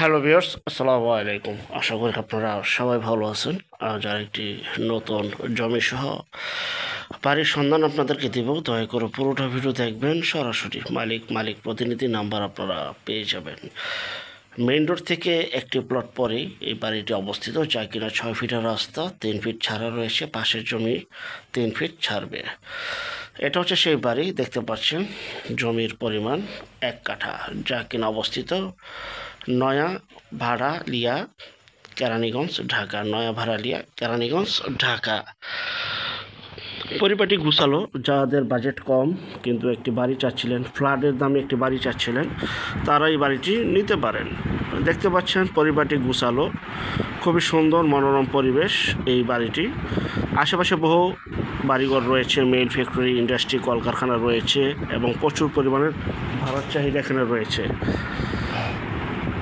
Hello viewers, আসসালামু আলাইকুম। আশা করি আপনারা সবাই ভালো আছেন। আজ আরেকটি নতুন জমি সহ বাড়ির সন্ধান আপনাদেরকে দেব। দয়া করে পুরোটা ভিডিও দেখবেন। সরাসরি মালিক প্রতিনিধি নাম্বার আপনারা পেয়ে যাবেন। মেইন রোড থেকে একটি প্লট পরেই এই বাড়িটি অবস্থিত, যা কিনা 6 ফিটের রাস্তা, 3 ফিট ছাড়া রয়েছে, পাশের জমি 3 ফিট ছাড়বে। এটা হচ্ছে সেই বাড়ি। দেখতে পাচ্ছেন জমির পরিমাণ 1 কাঠা, যা কিনা অবস্থিত নয়া ভাড়ালিয়া, কেরানীগঞ্জ, ঢাকা। নয়া ভাড়ালিয়া, কেরানীগঞ্জ, ঢাকা। পরিপাটি গুছালো। যাদের বাজেট কম কিন্তু একটি বাড়ি চাচ্ছিলেন, ফ্ল্যাটের দামে একটি বাড়ি চাচ্ছিলেন, তারা এই বাড়িটি নিতে পারেন। দেখতে পাচ্ছেন পরিপাটি গুছালো, খুবই সুন্দর মনোরম পরিবেশ এই বাড়িটি। আশেপাশে বহু বাড়িঘর রয়েছে, মেইল ফ্যাক্টরি, ইন্ডাস্ট্রি, কলকারখানা রয়েছে এবং প্রচুর পরিমাণের ভাড়ার চাহিদা এখানে রয়েছে।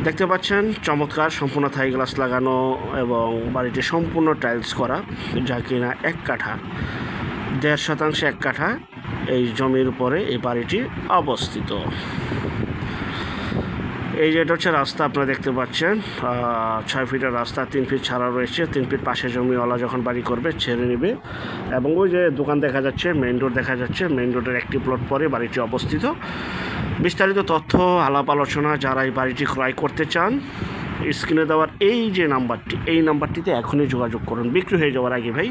দেখতে পাচ্ছেন চমৎকার সম্পূর্ণ থাই গ্লাস লাগানো এবং বাড়িটি সম্পূর্ণ টাইলস করা, যা কিনা 1 কাঠা, 1.5% 1 কাঠা এই জমির উপরে এই বাড়িটি অবস্থিত। এই যেটা হচ্ছে রাস্তা, আপনারা দেখতে পাচ্ছেন 6 ফিটের রাস্তা, 3 ফিট ছাড়া রয়েছে। 3 ফিট পাশে জমিওয়ালা যখন বাড়ি করবে ছেড়ে নেবে। এবং ওই যে দোকান দেখা যাচ্ছে, মেইন রোড দেখা যাচ্ছে, মেইন রোডের একটি প্লট পরে বাড়িটি অবস্থিত। বিস্তারিত তথ্য আলাপ আলোচনা যারা এই বাড়িটি ক্রয় করতে চান, স্ক্রিনে দেওয়ার এই যে নাম্বারটি, এই নাম্বারটিতে এখনই যোগাযোগ করুন, বিক্রি হয়ে যাওয়ার আগে ভাই।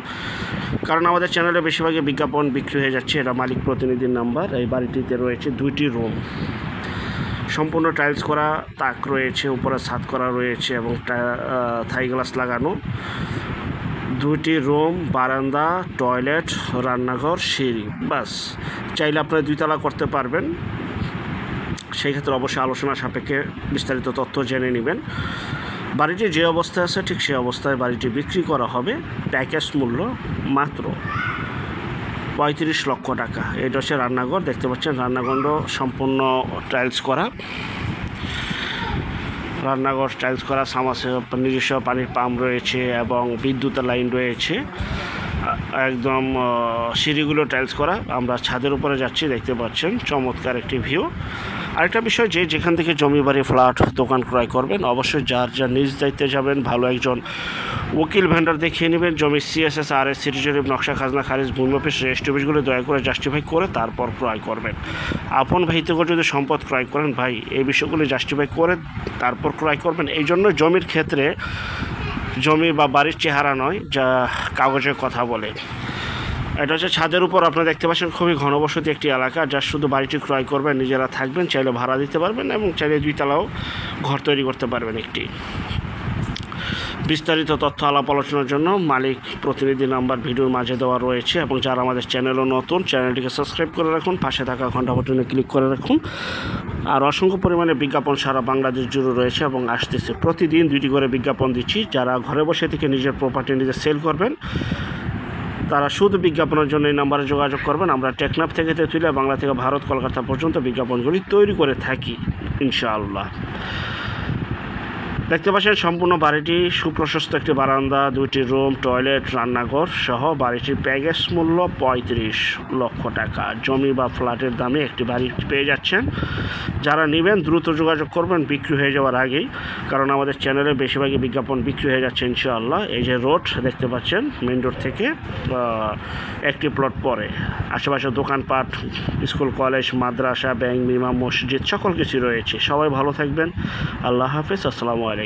কারণ আমাদের চ্যানেলে বেশিরভাগই বিজ্ঞাপন বিক্রি হয়ে যাচ্ছে। এটা মালিক প্রতিনিধির নাম্বার। এই বাড়িটিতে রয়েছে 2টি রুম, সম্পূর্ণ টাইলস করা, তাক রয়েছে, উপরে ছাদ করা রয়েছে এবং থাই গ্লাস লাগানো। 2টি রুম, বারান্দা, টয়লেট, রান্নাঘর, সিঁড়ি, বাস। চাইলে আপনারা 2 তলা করতে পারবেন। সেই ক্ষেত্রে অবশ্যই আলোচনা সাপেক্ষে বিস্তারিত তথ্য জেনে নেবেন। বাড়িটি যে অবস্থায় আছে ঠিক সেই অবস্থায় বাড়িটি বিক্রি করা হবে। প্যাকেজ মূল্য মাত্র 35 লক্ষ টাকা। এটা হচ্ছে রান্নাঘর। দেখতে পাচ্ছেন রান্নাঘর সম্পূর্ণ টাইলস করা, রান্নাঘর টাইলস করা, নিজস্ব পানির পাম্প রয়েছে এবং বিদ্যুতের লাইন রয়েছে। একদম সিঁড়িগুলো টাইলস করা। আমরা ছাদের উপরে যাচ্ছি, দেখতে পাচ্ছেন চমৎকার একটি ভিউ। আরেকটা বিষয়, যে যেখান থেকে জমি বাড়ি ফ্ল্যাট দোকান ক্রয় করবেন, অবশ্যই যার নিজ দায়িত্বে যাবেন, ভালো একজন উকিল ভেন্ডার দেখিয়ে নেবেন। জমি CSS, RS, সিটি জরিপ, নকশা, খাজনা খারিজ, ভূমি অফিস, রেজিস্ট্রি অফিসগুলো দয়া করে জাস্টিফাই করে তারপর ক্রয় করবেন। আপন ভাই থেকে যদি সম্পদ ক্রয় করেন, ভাই এই বিষয়গুলি জাস্টিফাই করে তারপর ক্রয় করবেন। এই জন্য জমির ক্ষেত্রে জমি বা বাড়ির চেহারা নয়, যা কাগজের কথা বলে। এটা হচ্ছে ছাদের উপর, আপনারা দেখতে পাচ্ছেন খুবই ঘনবসতি একটি এলাকা। যা শুধু বাড়িটি ক্রয় করবেন, নিজেরা থাকবেন, চাইলে ভাড়া দিতে পারবেন এবং চাইলে 2 তলাও ঘর তৈরি করতে পারবেন একটি। বিস্তারিত তথ্য আলাপ আলোচনার জন্য মালিক প্রতিনিধি নাম্বার ভিডিওর মাঝে দেওয়া রয়েছে। এবং যারা আমাদের চ্যানেলও নতুন, চ্যানেলটিকে সাবস্ক্রাইব করে রাখুন, পাশে থাকা ঘন্টা বাটনে ক্লিক করে রাখুন। আর অসংখ্য পরিমাণে বিজ্ঞাপন সারা বাংলাদেশ জুড়ে রয়েছে এবং আসতেছে। প্রতিদিন 2টি করে বিজ্ঞাপন দিচ্ছি। যারা ঘরে বসে থেকে নিজের প্রপার্টি নিজে সেল করবেন, তারা শুধু বিজ্ঞাপনের জন্য এই নাম্বারে যোগাযোগ করবেন। আমরা টেকনাফ থেকে তেঁতুলিয়া, বাংলা থেকে ভারত, কলকাতা পর্যন্ত বিজ্ঞাপনগুলি তৈরি করে থাকি ইনশাআল্লাহ। দেখতে পাচ্ছেন সম্পূর্ণ বাড়িটি সুপ্রশস্ত একটি বারান্দা, 2টি রুম, টয়লেট, রান্নাঘর সহ বাড়িটির প্যাকেজ মূল্য 35 লক্ষ টাকা। জমি বা ফ্ল্যাটের দামে একটি বাড়ি পেয়ে যাচ্ছেন। যারা নেবেন দ্রুত যোগাযোগ করবেন, বিক্রি হয়ে যাওয়ার আগেই। কারণ আমাদের চ্যানেলে বেশিরভাগই বিজ্ঞাপন বিক্রি হয়ে যাচ্ছে ইনশাআল্লাহ। এই যে রোড দেখতে পাচ্ছেন, মেইন রোড থেকে একটি প্লট পরে আশেপাশে দোকানপাট, স্কুল, কলেজ, মাদ্রাসা, ব্যাংক, বিমা, মসজিদ সকল কিছু রয়েছে। সবাই ভালো থাকবেন। আল্লাহ হাফেজ। আসসালামু আলাইকুম।